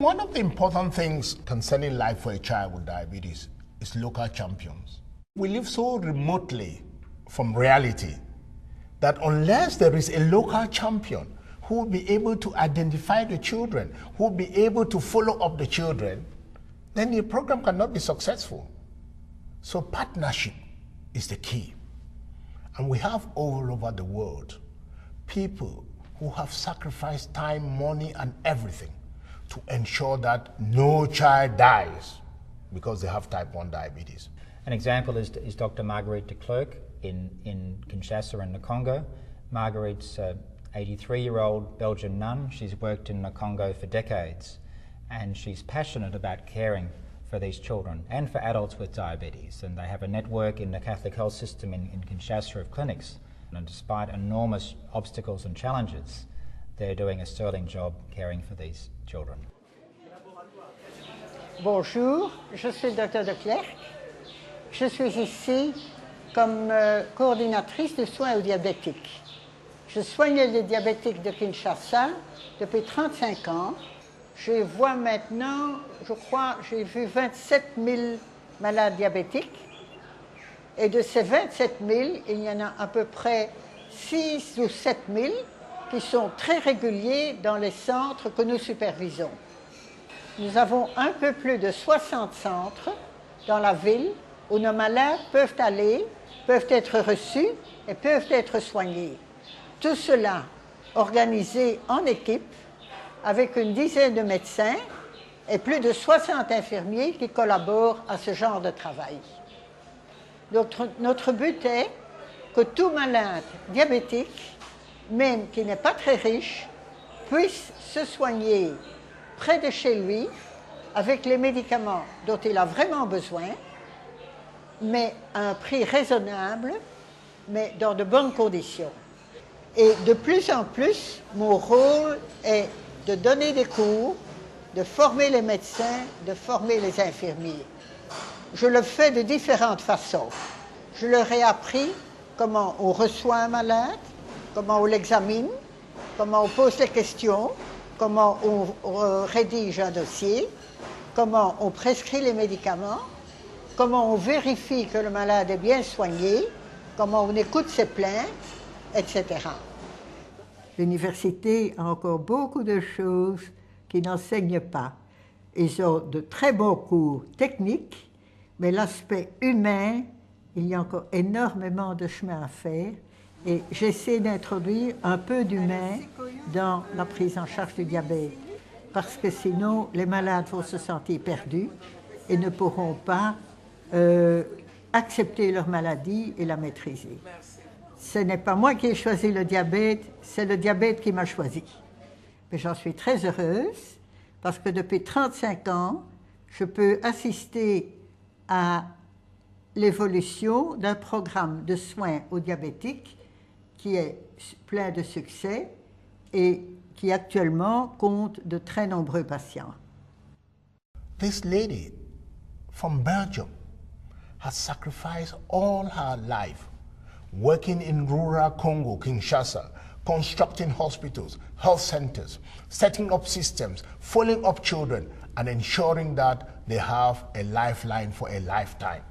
One of the important things concerning life for a child with diabetes is local champions. We live so remotely from reality that unless there is a local champion who will be able to identify the children, who will be able to follow up the children, then the program cannot be successful. So partnership is the key. And we have all over the world people who have sacrificed time, money, and everything to ensure that no child dies because they have type 1 diabetes. An example is Dr. Marguerite de Klerk in Kinshasa in the Congo. Marguerite's an 83-year-old Belgian nun. She's worked in the Congo for decades, and she's passionate about caring for these children and for adults with diabetes. And they have a network in the Catholic health system in Kinshasa of clinics. And despite enormous obstacles and challenges, they're doing a sterling job caring for these children. Bonjour, je suis le docteur de Klerk. Je suis ici comme coordinatrice de soins aux diabétiques. Je soigne les diabétiques de Kinshasa depuis 35 ans. Je vois maintenant, je crois, j'ai vu 27 000 malades diabétiques. Et de ces 27 000, il y en a à peu près 6 ou 7 000 qui sont très réguliers dans les centres que nous supervisons. Nous avons un peu plus de 60 centres dans la ville où nos malades peuvent aller, peuvent être reçus et peuvent être soignés. Tout cela organisé en équipe avec une dizaine de médecins et plus de 60 infirmiers qui collaborent à ce genre de travail. Notre but est que tout malade diabétique, même qui n'est pas très riche, puisse se soigner près de chez lui avec les médicaments dont il a vraiment besoin, mais à un prix raisonnable, mais dans de bonnes conditions. Et de plus en plus, mon rôle est de donner des cours, de former les médecins, de former les infirmiers. Je le fais de différentes façons. Je leur ai appris comment on reçoit un malade, comment on l'examine, comment on pose les questions, comment on rédige un dossier, comment on prescrit les médicaments, comment on vérifie que le malade est bien soigné, comment on écoute ses plaintes, etc. L'université a encore beaucoup de choses qui n'enseignent pas. Ils ont de très bons cours techniques, mais l'aspect humain, il y a encore énormément de chemin à faire. Et j'essaie d'introduire un peu d'humain dans la prise en charge du diabète, parce que sinon les malades vont se sentir perdus et ne pourront pas accepter leur maladie et la maîtriser. Ce n'est pas moi qui ai choisi le diabète, c'est le diabète qui m'a choisi. Mais j'en suis très heureuse, parce que depuis 35 ans, je peux assister à l'évolution d'un programme de soins aux diabétiques qui est plein de succès et qui actuellement compte de très nombreux patients. This lady from Belgium has sacrificed all her life working in rural Congo, Kinshasa, constructing hospitals, health centers, setting up systems, following up children, and ensuring that they have a lifeline for a lifetime.